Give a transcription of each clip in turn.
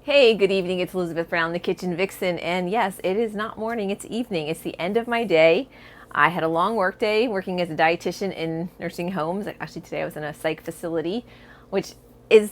Hey, good evening. It's Elizabeth Brown, the Kitchen Vixen. And yes, it is not morning, it's evening. It's the end of my day. I had a long work day working as a dietitian in nursing homes. Actually, today I was in a psych facility, which is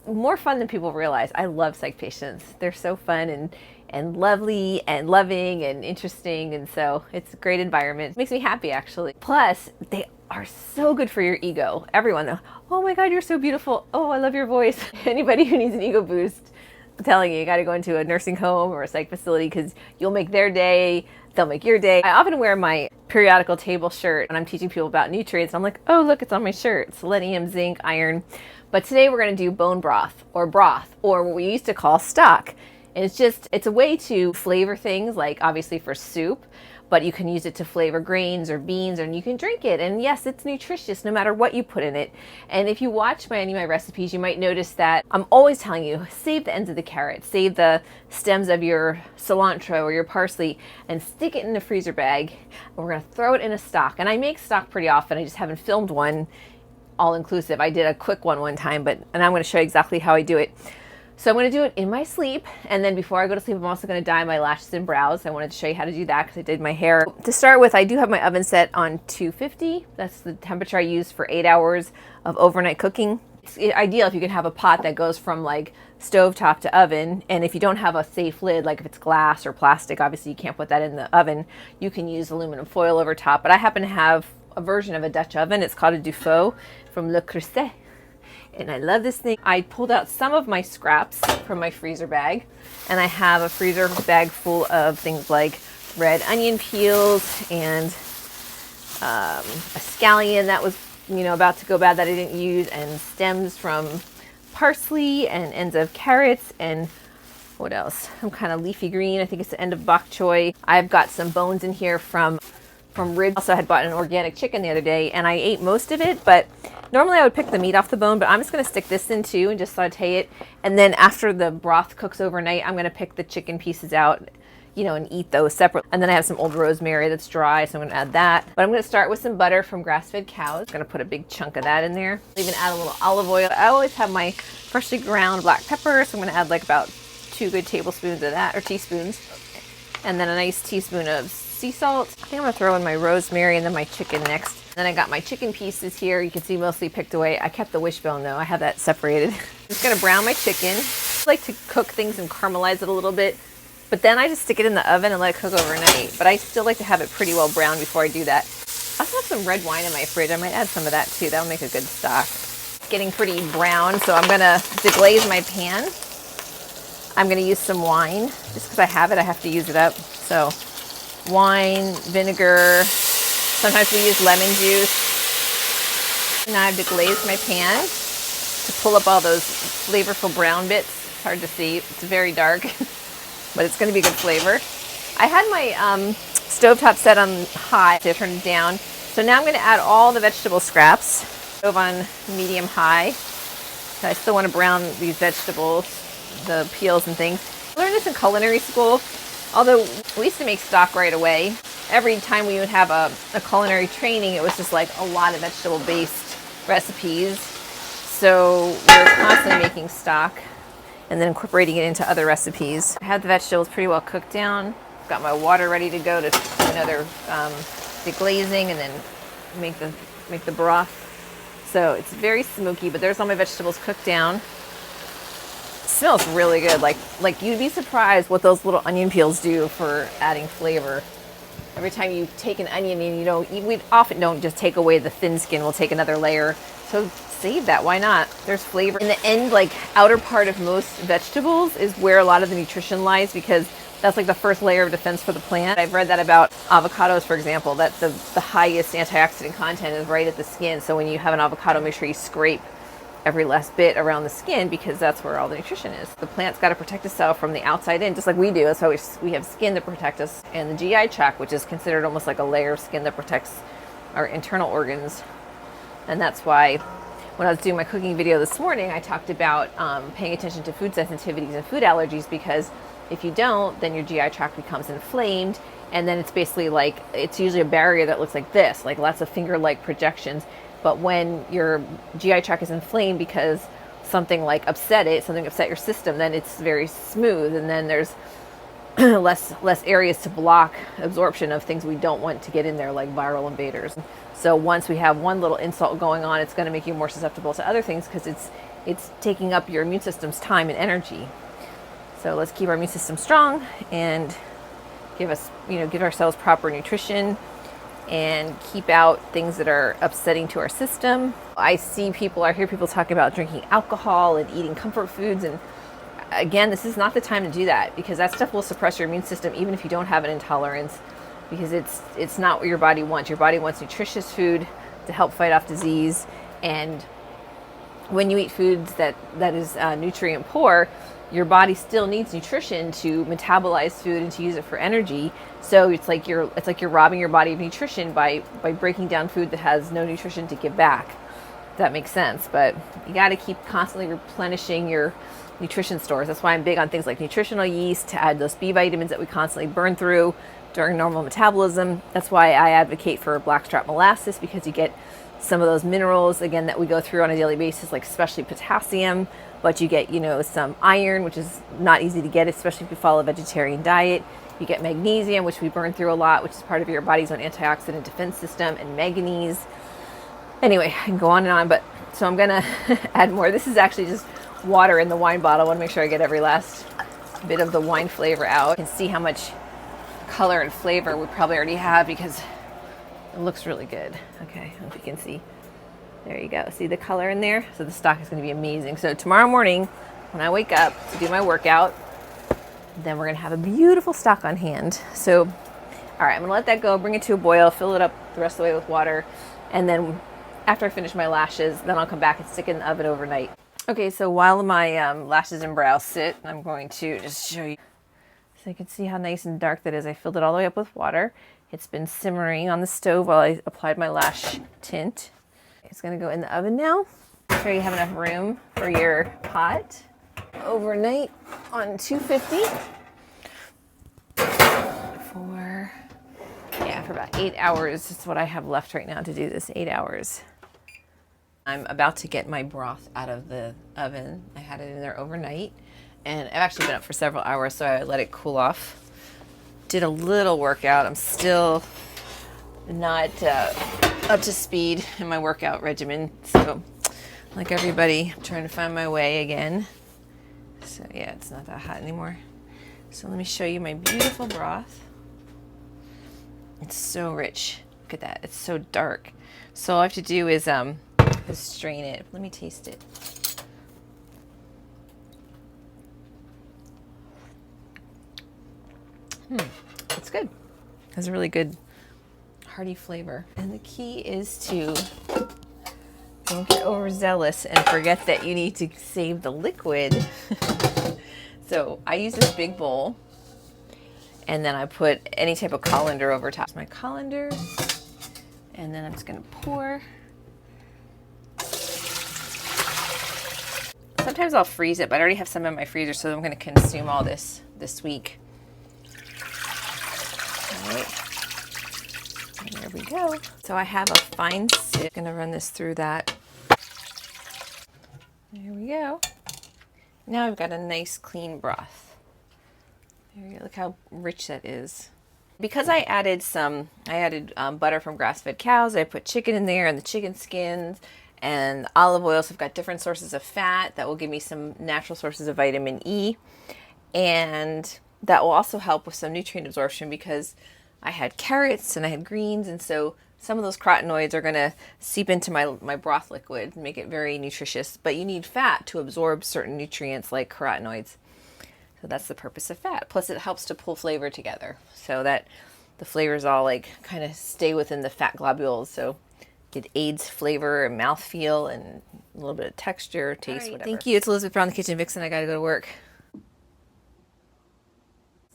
more fun than people realize. I love psych patients. They're so fun and lovely and loving and interesting. And so it's a great environment. It makes me happy, actually. Plus, they are so good for your ego. Everyone, oh my God, you're so beautiful. Oh, I love your voice. Anybody who needs an ego boost, I'm telling you, you got to go into a nursing home or a psych facility because you'll make their day, they'll make your day. I often wear my periodical table shirt when I'm teaching people about nutrients. I'm like, oh, look, it's on my shirt. Selenium, zinc, iron. But today we're going to do bone broth, or what we used to call stock. And it's a way to flavor things, like obviously for soup, but you can use it to flavor grains or beans, and you can drink it. And yes, it's nutritious no matter what you put in it. And if you watch any of my recipes, you might notice that I'm always telling you, save the ends of the carrot, save the stems of your cilantro or your parsley, and stick it in a freezer bag. And we're gonna throw it in a stock. And I make stock pretty often. I just haven't filmed one all inclusive. I did a quick one time, and I'm gonna show you exactly how I do it. So I'm going to do it in my sleep, and then before I go to sleep, I'm also going to dye my lashes and brows. I wanted to show you how to do that because I did my hair. To start with, I do have my oven set on 250. That's the temperature I use for 8 hours of overnight cooking. It's ideal if you can have a pot that goes from like stovetop to oven, and if you don't have a safe lid, like if it's glass or plastic, obviously you can't put that in the oven. You can use aluminum foil over top, but I happen to have a version of a Dutch oven. It's called a Dufaux from Le Creuset. And I love this thing. I pulled out some of my scraps from my freezer bag, and I have a freezer bag full of things like red onion peels and a scallion that was, about to go bad that I didn't use, and stems from parsley and ends of carrots, and what else? Some kind of leafy green. I think it's the end of bok choy. I've got some bones in here from ribs. Also, I had bought an organic chicken the other day, and I ate most of it, but normally I would pick the meat off the bone, but I'm just going to stick this in too and just saute it. And then after the broth cooks overnight, I'm going to pick the chicken pieces out, and eat those separate. And then I have some old rosemary that's dry, so I'm going to add that. But I'm going to start with some butter from grass-fed cows. I'm going to put a big chunk of that in there. Even add a little olive oil. I always have my freshly ground black pepper, so I'm going to add like about 2 good tablespoons of that, or teaspoons. And then a nice teaspoon of sea salt. I think I'm going to throw in my rosemary and then my chicken next. Then I got my chicken pieces here. You can see mostly picked away. I kept the wishbone though. I have that separated. I'm just going to brown my chicken. I like to cook things and caramelize it a little bit, but then I just stick it in the oven and let it cook overnight. But I still like to have it pretty well browned before I do that. I also have some red wine in my fridge. I might add some of that too. That'll make a good stock. It's getting pretty brown, so I'm going to deglaze my pan. I'm going to use some wine. Just because I have it, I have to use it up. So wine, vinegar, sometimes we use lemon juice. Now I've deglazed my pan to pull up all those flavorful brown bits. It's hard to see, it's very dark, but it's going to be good flavor. I had my stovetop set on high to turn it down. So now I'm going to add all the vegetable scraps. Stove on medium high. So I still want to brown these vegetables, the peels and things. I learned this in culinary school. Although we used to make stock right away. Every time we would have a culinary training, it was just like a lot of vegetable-based recipes. So we were constantly making stock and then incorporating it into other recipes. I have the vegetables pretty well cooked down. Got my water ready to go to do another deglazing and then make the broth. So it's very smoky, but there's all my vegetables cooked down. Smells really good. Like you'd be surprised what those little onion peels do for adding flavor. Every time you take an onion and we often don't just take away the thin skin, we'll take another layer. So save that, why not? There's flavor. In the end, like outer part of most vegetables is where a lot of the nutrition lies, because that's like the first layer of defense for the plant. I've read that about avocados, for example, that the highest antioxidant content is right at the skin. So when you have an avocado, make sure you scrape every last bit around the skin, because that's where all the nutrition is. The plant's got to protect itself from the outside in, just like we do. That's why we have skin to protect us, and the GI tract, which is considered almost like a layer of skin that protects our internal organs. And that's why when I was doing my cooking video this morning, I talked about paying attention to food sensitivities and food allergies, because if you don't, then your GI tract becomes inflamed, and then it's basically like, it's usually a barrier that looks like this, like lots of finger-like projections. But when your GI tract is inflamed because something like something upset your system, then it's very smooth, and then there's less areas to block absorption of things we don't want to get in there, like viral invaders. So once we have one little insult going on, it's going to make you more susceptible to other things because it's taking up your immune system's time and energy. So let's keep our immune system strong and give ourselves proper nutrition and keep out things that are upsetting to our system. I hear people talking about drinking alcohol and eating comfort foods, and again, this is not the time to do that, because that stuff will suppress your immune system even if you don't have an intolerance, because it's not what your body wants. Your body wants nutritious food to help fight off disease, and when you eat foods that is nutrient poor, your body still needs nutrition to metabolize food and to use it for energy. So it's like you're robbing your body of nutrition by breaking down food that has no nutrition to give back. If that makes sense. But you got to keep constantly replenishing your nutrition stores. That's why I'm big on things like nutritional yeast to add those B vitamins that we constantly burn through during normal metabolism. That's why I advocate for blackstrap molasses, because you get some of those minerals, again, that we go through on a daily basis, like especially potassium, but you get, some iron, which is not easy to get, especially if you follow a vegetarian diet. You get magnesium, which we burn through a lot, which is part of your body's own antioxidant defense system, and manganese. Anyway, I can go on and on, but so I'm gonna add more. This is actually just water in the wine bottle. I want to make sure I get every last bit of the wine flavor out. You can see how much color and flavor we probably already have because it looks really good. Okay, I hope you can see. There you go. See the color in there? So the stock is going to be amazing. So tomorrow morning, when I wake up to do my workout, then we're going to have a beautiful stock on hand. So, all right, I'm going to let that go, bring it to a boil, fill it up the rest of the way with water, and then after I finish my lashes, then I'll come back and stick it in the oven overnight. Okay, so while my lashes and brows sit, I'm going to just show you so you can see how nice and dark that is. I filled it all the way up with water. It's been simmering on the stove while I applied my lash tint. It's going to go in the oven now. Make sure you have enough room for your pot. Overnight on 250 for about 8 hours. That's what I have left right now to do this, 8 hours. I'm about to get my broth out of the oven. I had it in there overnight, and I've actually been up for several hours, so I let it cool off. Did a little workout. I'm still not up to speed in my workout regimen, so like everybody, I'm trying to find my way again. So yeah, it's not that hot anymore. So let me show you my beautiful broth. It's so rich. Look at that. It's so dark. So all I have to do is strain it. Let me taste it. It's good. It has a really good hearty flavor. And the key is to don't get overzealous and forget that you need to save the liquid. So I use this big bowl, and then I put any type of colander over top. My colander, and then I'm just gonna pour. Sometimes I'll freeze it, but I already have some in my freezer, so I'm gonna consume all this week. All right. And there we go. So I have a fine sieve. I'm gonna run this through that. There we go. Now I've got a nice clean broth. There you go. Look how rich that is. Because I added butter from grass-fed cows. I put chicken in there and the chicken skins and olive oil. So I've got different sources of fat that will give me some natural sources of vitamin E. And that will also help with some nutrient absorption because I had carrots and I had greens, and so some of those carotenoids are going to seep into my broth liquid and make it very nutritious. But you need fat to absorb certain nutrients like carotenoids. So that's the purpose of fat. Plus it helps to pull flavor together so that the flavors all like kind of stay within the fat globules. So it aids flavor and mouthfeel and a little bit of texture, taste, whatever. Thank you. It's Elizabeth Brown, the Kitchen Vixen. I got to go to work.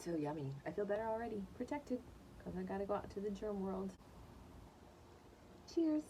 So yummy. I feel better already. Protected. Because I got to go out to the germ world. Cheers.